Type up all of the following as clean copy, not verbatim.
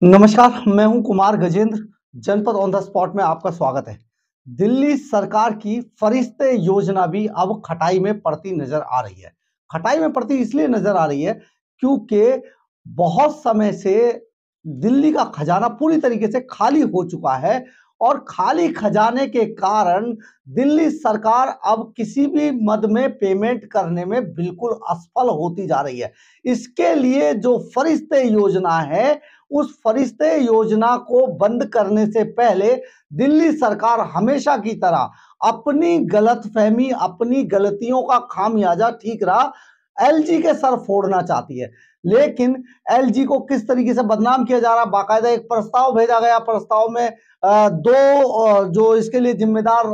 नमस्कार, मैं हूं कुमार गजेंद्र। जनपद ऑन द स्पॉट में आपका स्वागत है। दिल्ली सरकार की फरिश्ते योजना भी अब खटाई में पड़ती नजर आ रही है। खटाई में पड़ती इसलिए नजर आ रही है क्योंकि बहुत समय से दिल्ली का खजाना पूरी तरीके से खाली हो चुका है और खाली खजाने के कारण दिल्ली सरकार अब किसी भी मद में पेमेंट करने में बिल्कुल असफल होती जा रही है। इसके लिए जो फरिश्ते योजना है, उस फरिश्ते योजना को बंद करने से पहले दिल्ली सरकार हमेशा की तरह अपनी गलतफहमी, अपनी गलतियों का खामियाजा ठीक रहा एलजी के सर फोड़ना चाहती है। लेकिन एलजी को किस तरीके से बदनाम किया जा रहा, बाकायदा एक प्रस्ताव भेजा गया। प्रस्ताव में दो जो इसके लिए जिम्मेदार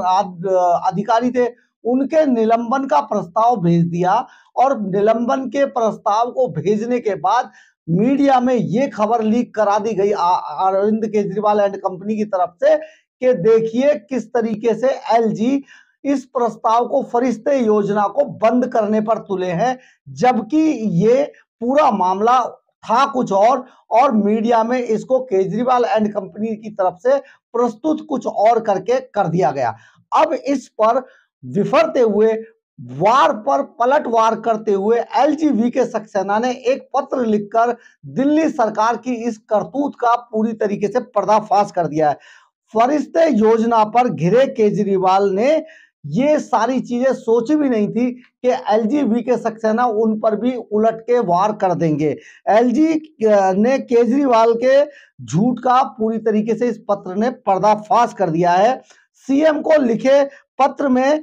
अधिकारी थे, उनके निलंबन का प्रस्ताव भेज दिया। और निलंबन के प्रस्ताव को भेजने के बाद मीडिया में ये खबर लीक करा दी गई अरविंद केजरीवाल एंड कंपनी की तरफ से कि देखिए किस तरीके से एलजी इस प्रस्ताव को, फरिश्ते योजना को बंद करने पर तुले हैं, जबकि ये पूरा मामला था कुछ और मीडिया में इसको केजरीवाल एंड कंपनी की तरफ से प्रस्तुत कुछ और करके कर दिया गया। अब इस पर विफरते हुए, वार पर पलटवार करते हुए एलजी के सक्सेना ने एक पत्र लिखकर दिल्ली सरकार की इस करतूत का पूरी तरीके से पर्दाफाश कर दिया है। फरिश्ते योजना पर घिरे केजरीवाल ने ये सारी चीजें सोची भी नहीं थी कि एलजी के सक्सेना उन पर भी उलट के वार कर देंगे। एलजी ने केजरीवाल के झूठ का पूरी तरीके से इस पत्र ने पर्दाफाश कर दिया है। सीएम को लिखे पत्र में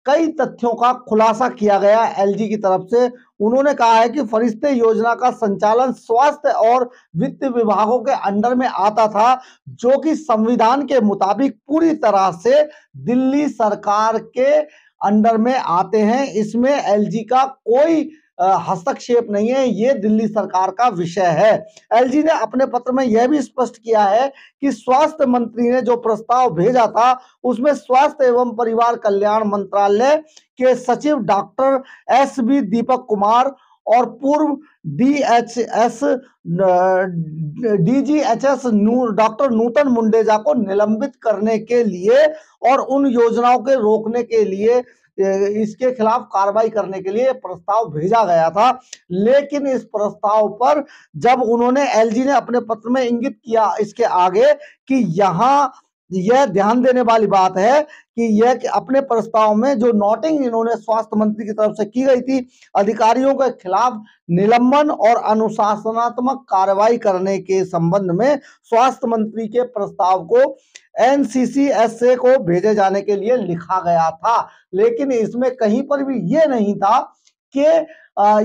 कई तथ्यों का खुलासा किया गया एलजी की तरफ से। उन्होंने कहा है कि फरिश्ते योजना का संचालन स्वास्थ्य और वित्त विभागों के अंडर में आता था, जो कि संविधान के मुताबिक पूरी तरह से दिल्ली सरकार के अंडर में आते हैं। इसमें एलजी का कोई हस्तक्षेप नहीं है, ये दिल्ली सरकार का विषय है। एलजी ने अपने पत्र में यह भी स्पष्ट किया है कि स्वास्थ्य मंत्री ने जो प्रस्ताव भेजा था, उसमें स्वास्थ्य एवं परिवार कल्याण मंत्रालय के सचिव doctor S B Deepak Kumar और पूर्व डीजीएचएस डॉक्टर नूतन मुंडेजा को निलंबित करने के लिए और उन योजनाओं के रोकने के लिए, इसके खिलाफ कार्रवाई करने के लिए प्रस्ताव भेजा गया था। लेकिन इस प्रस्ताव पर जब उन्होंने, एलजी ने अपने पत्र में इंगित किया इसके आगे कि यहां यह ध्यान देने वाली बात है कि यह कि अपने प्रस्ताव में जो नोटिंग इन्होंने स्वास्थ्य मंत्री की तरफ से की गई थी, अधिकारियों के खिलाफ निलंबन और अनुशासनात्मक कार्रवाई करने के संबंध में स्वास्थ्य मंत्री के प्रस्ताव को एनसीसीएसए को भेजे जाने के लिए लिखा गया था। लेकिन इसमें कहीं पर भी ये नहीं था कि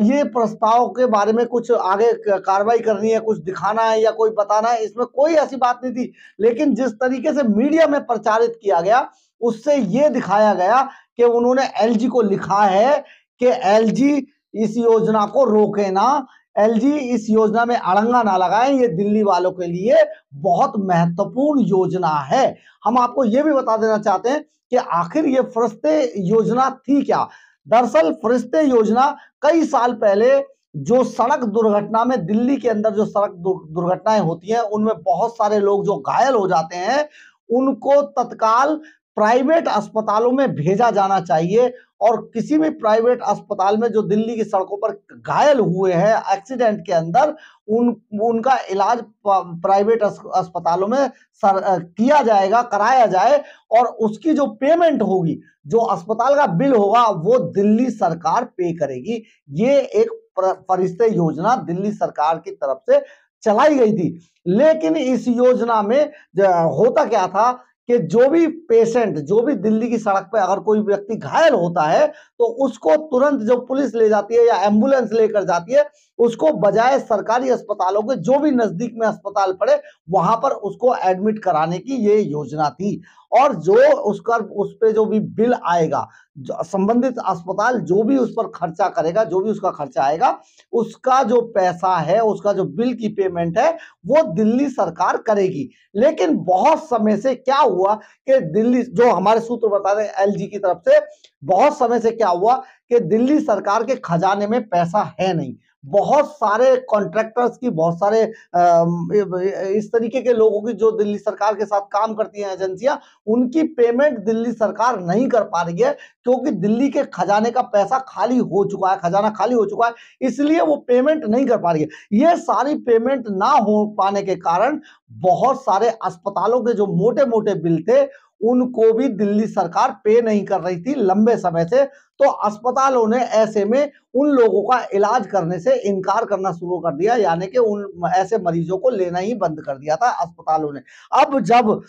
ये प्रस्ताव के बारे में कुछ आगे कार्रवाई करनी है, कुछ दिखाना है या कोई बताना है, इसमें कोई ऐसी बात नहीं थी। लेकिन जिस तरीके से मीडिया में प्रचारित किया गया, उससे ये दिखाया गया कि उन्होंने एलजी को लिखा है कि एलजी इस योजना को रोके ना, एलजी इस योजना में अड़ंगा ना लगाएं, ये दिल्ली वालों के लिए बहुत महत्वपूर्ण योजना है। हम आपको ये भी बता देना चाहते हैं कि आखिर ये फरिश्ते योजना थी क्या। दरअसल फरिश्ते योजना कई साल पहले जो सड़क दुर्घटना में, दिल्ली के अंदर जो सड़क दुर्घटनाएं होती हैं, उनमें बहुत सारे लोग जो घायल हो जाते हैं, उनको तत्काल प्राइवेट अस्पतालों में भेजा जाना चाहिए। और किसी भी प्राइवेट अस्पताल में जो दिल्ली की सड़कों पर घायल हुए हैं एक्सीडेंट के अंदर, उनका इलाज प्राइवेट अस्पतालों में किया जाएगा, कराया जाए। और उसकी जो पेमेंट होगी, जो अस्पताल का बिल होगा, वो दिल्ली सरकार पे करेगी। ये एक फरिश्ते योजना दिल्ली सरकार की तरफ से चलाई गई थी। लेकिन इस योजना में होता क्या था कि जो भी पेशेंट, जो भी दिल्ली की सड़क पे अगर कोई व्यक्ति घायल होता है, तो उसको तुरंत जो पुलिस ले जाती है या एम्बुलेंस लेकर जाती है, उसको बजाय सरकारी अस्पतालों के जो भी नजदीक में अस्पताल पड़े, वहां पर उसको एडमिट कराने की ये योजना थी। और जो उसका, उस पे जो भी बिल आएगा, संबंधित अस्पताल जो भी उस पर खर्चा करेगा, जो भी उसका खर्चा आएगा, उसका जो पैसा है, उसका जो बिल की पेमेंट है, वो दिल्ली सरकार करेगी। लेकिन बहुत समय से क्या हुआ कि दिल्ली, जो हमारे सूत्र बता रहे हैं एलजी की तरफ से, बहुत समय से क्या हुआ कि दिल्ली सरकार के खजाने में पैसा है नहीं। बहुत सारे कॉन्ट्रैक्टर्स की, बहुत सारे इस तरीके के लोगों की जो दिल्ली सरकार के साथ काम करती हैं एजेंसियां, उनकी पेमेंट दिल्ली सरकार नहीं कर पा रही है, क्योंकि दिल्ली के खजाने का पैसा खाली हो चुका है, खजाना खाली हो चुका है, इसलिए वो पेमेंट नहीं कर पा रही है। ये सारी पेमेंट ना हो पाने के कारण बहुत सारे अस्पतालों के जो मोटे मोटे बिल थे, उनको भी दिल्ली सरकार पे नहीं कर रही थी लंबे समय से। तो अस्पतालों ने ऐसे में उन लोगों का इलाज करने से इनकार करना शुरू कर दिया, यानी कि उन ऐसे मरीजों को लेना ही बंद कर दिया था अस्पतालों ने। अब जब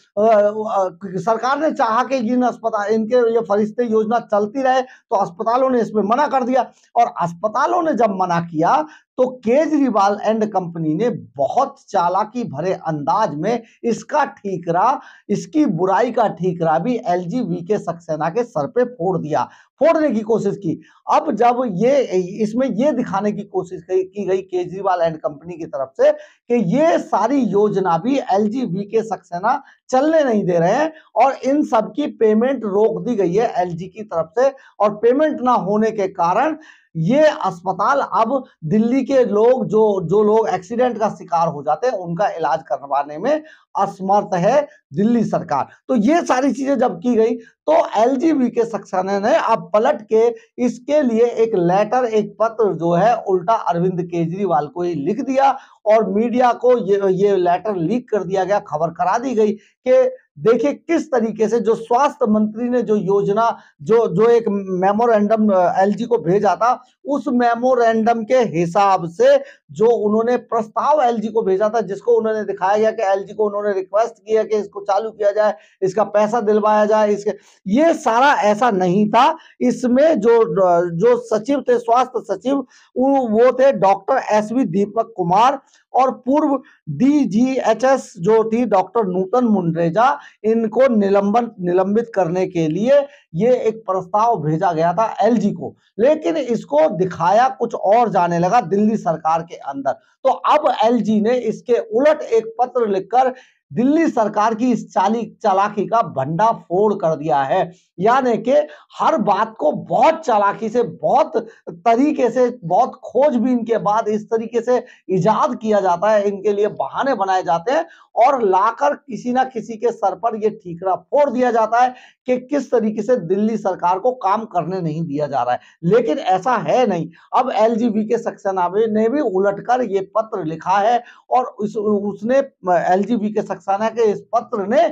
सरकार ने चाहा कि इन अस्पताल, इनके ये फरिश्ते योजना चलती रहे, तो अस्पतालों ने इसमें मना कर दिया। और अस्पतालों ने जब मना किया, तो केजरीवाल एंड कंपनी ने बहुत चालाकी भरे अंदाज में इसका ठीकरा, इसकी बुराई का ठीकरा भी एलजी वीके सक्सेना के सर पे फोड़ दिया, फोड़ने की कोशिश की। अब जब ये इसमें ये दिखाने की कोशिश की गई केजरीवाल एंड कंपनी की तरफ से कि ये सारी योजना भी एलजी वीके सक्सेना चलने नहीं दे रहे हैं, और इन सब की पेमेंट रोक दी गई है एलजी की तरफ से, और पेमेंट ना होने के कारण ये अस्पताल अब दिल्ली के लोग, जो लोग एक्सीडेंट का शिकार हो जाते हैं, उनका इलाज करवाने में असमर्थ है दिल्ली सरकार। तो ये सारी चीजें जब की गई, तो एलजीबी के सक्सेना ने अब पलट के इसके लिए एक लेटर, एक पत्र जो है उल्टा अरविंद केजरीवाल को ही लिख दिया, और मीडिया को ये लेटर लीक कर दिया गया, खबर करा दी गई कि देखिए किस तरीके से जो स्वास्थ्य मंत्री ने जो योजना, जो एक मेमोरेंडम एलजी को भेजा था, उस मेमोरेंडम के हिसाब से जो उन्होंने प्रस्ताव एलजी को भेजा था, जिसको उन्होंने दिखाया गया कि एलजी को उन्होंने रिक्वेस्ट किया कि इसको चालू किया जाए, इसका पैसा दिलवाया जाए, इसके, ये सारा ऐसा नहीं था। इसमें जो सचिव थे, स्वास्थ्य सचिव, वो थे डॉक्टर एसवी दीपक कुमार, और पूर्व डीजीएचएस जो थी डॉक्टर नूतन मुंड्रेजा, इनको निलंबित करने के लिए ये एक प्रस्ताव भेजा गया था एलजी को। लेकिन इसको दिखाया कुछ और जाने लगा दिल्ली सरकार के अंदर। तो अब एलजी ने इसके उलट एक पत्र लिखकर दिल्ली सरकार की इस चालाकी का भंडाफोड़ कर दिया है। यानी कि हर बात को बहुत चालाकी से, बहुत तरीके से, बहुत खोजबीन के बाद इस तरीके से इजाद किया जाता है, इनके लिए बहाने बनाए जाते हैं, और लाकर किसी ना किसी के सर पर यह ठीकरा फोड़ दिया जाता है कि किस तरीके से दिल्ली सरकार को काम करने नहीं दिया जा रहा है। लेकिन ऐसा है नहीं। अब एलजीबी सक्सेना ने भी उलटकर ये पत्र लिखा है, और उसने एलजीबी के सक्सेना के इस पत्र ने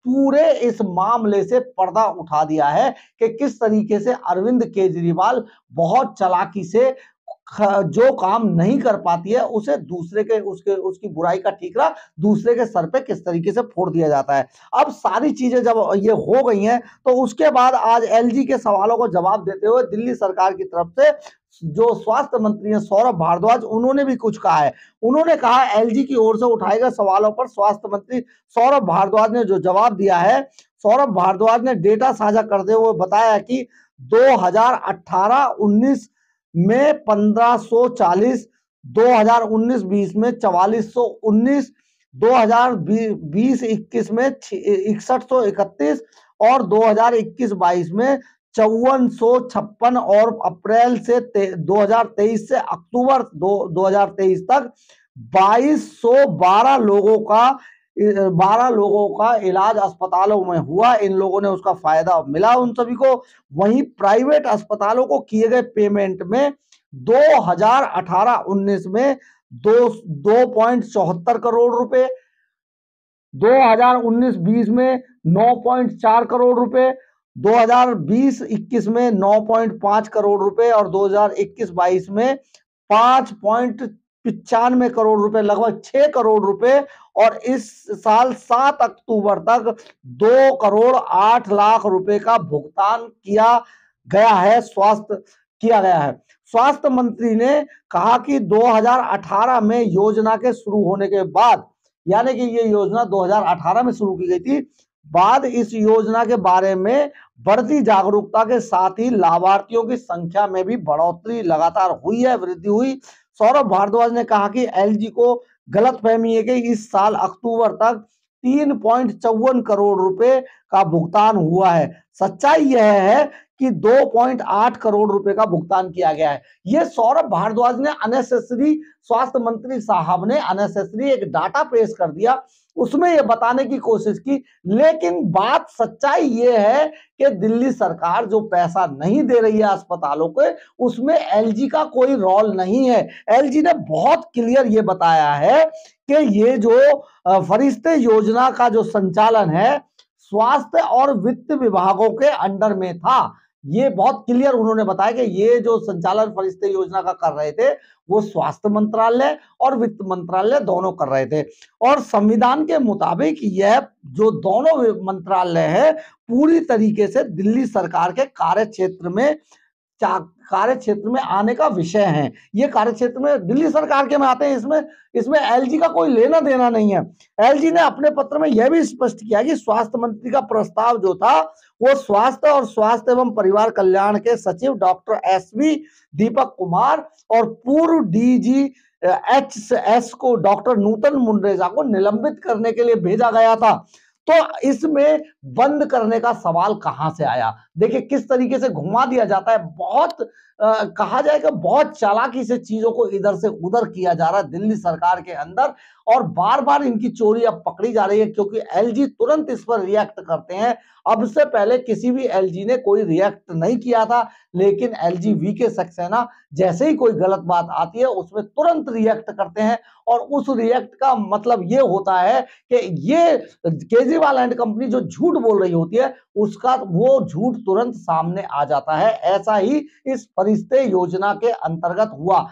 पूरे इस मामले से पर्दा उठा दिया है कि किस तरीके से अरविंद केजरीवाल बहुत चालाकी से जो काम नहीं कर पाती है, उसे दूसरे के, उसकी बुराई का ठीकरा दूसरे के सर पे किस तरीके से फोड़ दिया जाता है। अब सारी चीजें जब ये हो गई हैं, तो उसके बाद आज एलजी के सवालों को जवाब देते हुए दिल्ली सरकार की तरफ से जो स्वास्थ्य मंत्री हैं सौरभ भारद्वाज, उन्होंने भी कुछ कहा है। उन्होंने कहा एलजी की ओर से उठाए गए सवालों पर स्वास्थ्य मंत्री सौरभ भारद्वाज ने जो जवाब दिया है, सौरभ भारद्वाज ने डेटा साझा करते हुए बताया कि 2018-19 में 1540, 2019-20 में 4419, 2020-21 में 6131, और 2021-22 में 5456, और अप्रैल से 2023 से अक्टूबर 2023 तक 2212 लोगों का इलाज अस्पतालों में हुआ। इन लोगों ने उसका फायदा मिला उन सभी को। वहीं प्राइवेट अस्पतालों को किए गए पेमेंट में 2018-19 में 2.74 करोड़ रुपए, 2019-20 में 9.4 करोड़ रुपए, 2020-21 में 9.5 करोड़ रुपए, और 2021-22 में 5.95 करोड़ रुपए, लगभग 6 करोड़ रुपए। और इस साल 7 अक्टूबर तक 2 करोड़ 8 लाख रुपए का भुगतान किया गया है, स्वास्थ्य मंत्री ने कहा कि 2018 में योजना के शुरू होने के बाद, यानी कि ये योजना 2018 में शुरू की गई थी, बाद इस योजना के बारे में बढ़ती जागरूकता के साथ ही लाभार्थियों की संख्या में भी बढ़ोतरी लगातार हुई है, वृद्धि हुई। सौरभ भारद्वाज ने कहा कि एलजी को गलतफहमी है कि इस साल अक्टूबर तक 3.54 करोड़ रुपए का भुगतान हुआ है। सच्चाई यह है कि 2.8 करोड़ रुपए का भुगतान किया गया है। ये सौरभ भारद्वाज ने अननेसेसरी, स्वास्थ्य मंत्री साहब ने अननेसेसरी एक डाटा पेश कर दिया, उसमें ये बताने की कोशिश की। लेकिन बात सच्चाई ये है कि दिल्ली सरकार जो पैसा नहीं दे रही है अस्पतालों को, उसमें एलजी का कोई रोल नहीं है। एलजी ने बहुत क्लियर ये बताया है कि ये जो फरिश्ते योजना का जो संचालन है स्वास्थ्य और वित्त विभागों के अंडर में था। ये बहुत क्लियर उन्होंने बताया कि ये जो संचालन फरिश्ते योजना का कर रहे थे वो स्वास्थ्य मंत्रालय और वित्त मंत्रालय दोनों कर रहे थे। और संविधान के मुताबिक यह जो दोनों मंत्रालय है पूरी तरीके से दिल्ली सरकार के कार्यक्षेत्र में आने का विषय है। ये कार्यक्षेत्र में दिल्ली सरकार के में आते हैं, इसमें एलजी का कोई लेना देना नहीं है। एलजी ने अपने पत्र में यह भी स्पष्ट किया कि स्वास्थ्य मंत्री का प्रस्ताव जो था वो स्वास्थ्य एवं परिवार कल्याण के सचिव डॉक्टर एसवी दीपक कुमार और पूर्व डीजी एचएस को डॉक्टर नूतन मुंडेजा को निलंबित करने के लिए भेजा गया था। तो इसमें बंद करने का सवाल कहां से आया? देखिए किस तरीके से घुमा दिया जाता है। बहुत कहा जाए कि बहुत चालाकी से चीजों को इधर से उधर किया जा रहा है दिल्ली सरकार के अंदर, और बार बार इनकी चोरी अब पकड़ी जा रही है क्योंकि एलजी तुरंत इस पर रिएक्ट करते हैं। अब से पहले किसी भी एलजी ने कोई रिएक्ट नहीं किया था, लेकिन एलजी वीके सक्सेना जैसे ही कोई गलत बात आती है उसमें तुरंत रिएक्ट करते हैं। और उस रिएक्ट का मतलब ये होता है कि ये केजरीवाल एंड कंपनी जो झूठ बोल रही होती है उसका वो झूठ तुरंत सामने आ जाता है। ऐसा ही इस फरिश्ते योजना के अंतर्गत हुआ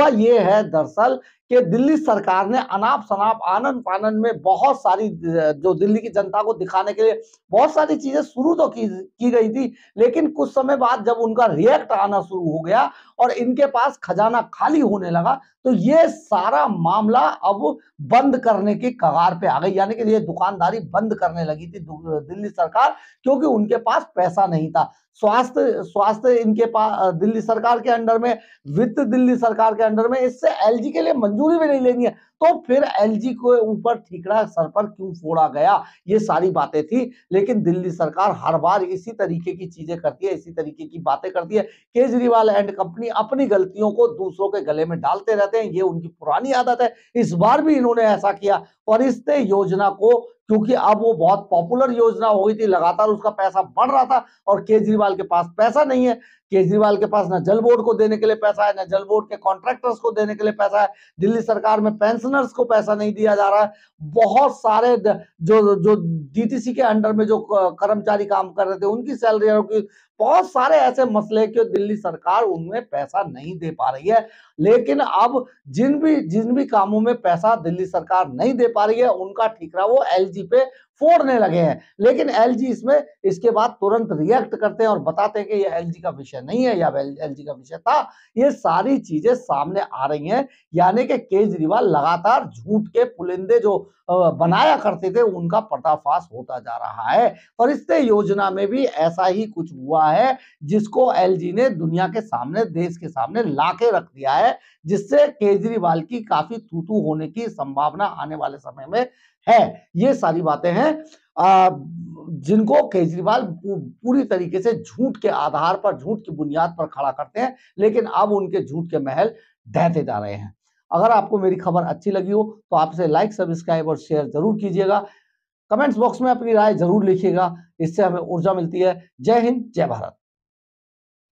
ये है दरअसल कि दिल्ली सरकार ने अनाप शनाप आनन फानन में बहुत सारी जो दिल्ली की जनता को दिखाने के लिए बहुत सारी चीजें शुरू तो की गई थी, लेकिन कुछ समय बाद जब उनका रिएक्ट आना शुरू हो गया और इनके पास खजाना खाली होने लगा तो ये सारा मामला अब बंद करने की कगार पे आ गई। यानी कि ये दुकानदारी बंद करने लगी थी दिल्ली सरकार, क्योंकि उनके पास पैसा नहीं था। स्वास्थ्य इनके पास दिल्ली सरकार के अंडर में, वित्त दिल्ली सरकार के अंडर में, इससे एलजी के लिए मंजूरी भी नहीं लेनी है। तो फिर एलजी को ऊपर ठीकरा सर पर क्यों फोड़ा गया, ये सारी बातें थी। लेकिन दिल्ली सरकार हर बार इसी तरीके की चीजें करती है, इसी तरीके की बातें करती है। केजरीवाल एंड कंपनी अपनी गलतियों को दूसरों के गले में डालते रहते हैं, ये उनकी पुरानी आदत है। इस बार भी इन्होंने ऐसा किया। फरिश्ते योजना को, क्योंकि अब वो बहुत पॉपुलर योजना हो गई थी, लगातार उसका पैसा बढ़ रहा था और केजरीवाल के पास पैसा नहीं है। केजरीवाल के पास न जल बोर्ड को देने के लिए पैसा है, न जल बोर्ड के कॉन्ट्रैक्टर्स को देने के लिए पैसा है। दिल्ली सरकार में पेंशनर्स को पैसा नहीं दिया जा रहा है। बहुत सारे जो डीटीसी के अंडर में जो कर्मचारी काम कर रहे थे उनकी सैलरी की बहुत सारे ऐसे मसले कि दिल्ली सरकार उनमें पैसा नहीं दे पा रही है। लेकिन अब जिन भी कामों में पैसा दिल्ली सरकार नहीं दे पा रही है उनका ठीकरा वो एलजी पे फोड़ने लगे हैं। लेकिन एलजी इसके बाद तुरंत रिएक्ट करते हैं और बताते हैं कि ये एलजी का विषय नहीं है या एलजी का विषय था। ये सारी चीजें सामने आ रही हैं। यानी कि केजरीवाल लगातार झूठ के पुलिंदे जो बनाया करते थे उनका पर्दाफाश होता जा रहा है। फरिश्ते योजना में भी ऐसा ही कुछ हुआ है, जिसको एलजी ने दुनिया के सामने, देश के सामने लाके रख दिया है, जिससे केजरीवाल की काफी तू-तू होने की संभावना आने वाले समय में है। ये सारी बातें हैं जिनको केजरीवाल पूरी तरीके से झूठ के आधार पर, झूठ की बुनियाद पर खड़ा करते हैं, लेकिन अब उनके झूठ के महल ढहते जा रहे हैं। अगर आपको मेरी खबर अच्छी लगी हो तो आप इसे लाइक, सब्सक्राइब और शेयर जरूर कीजिएगा। कमेंट्स बॉक्स में अपनी राय जरूर लिखिएगा, इससे हमें ऊर्जा मिलती है। जय हिंद, जय भारत।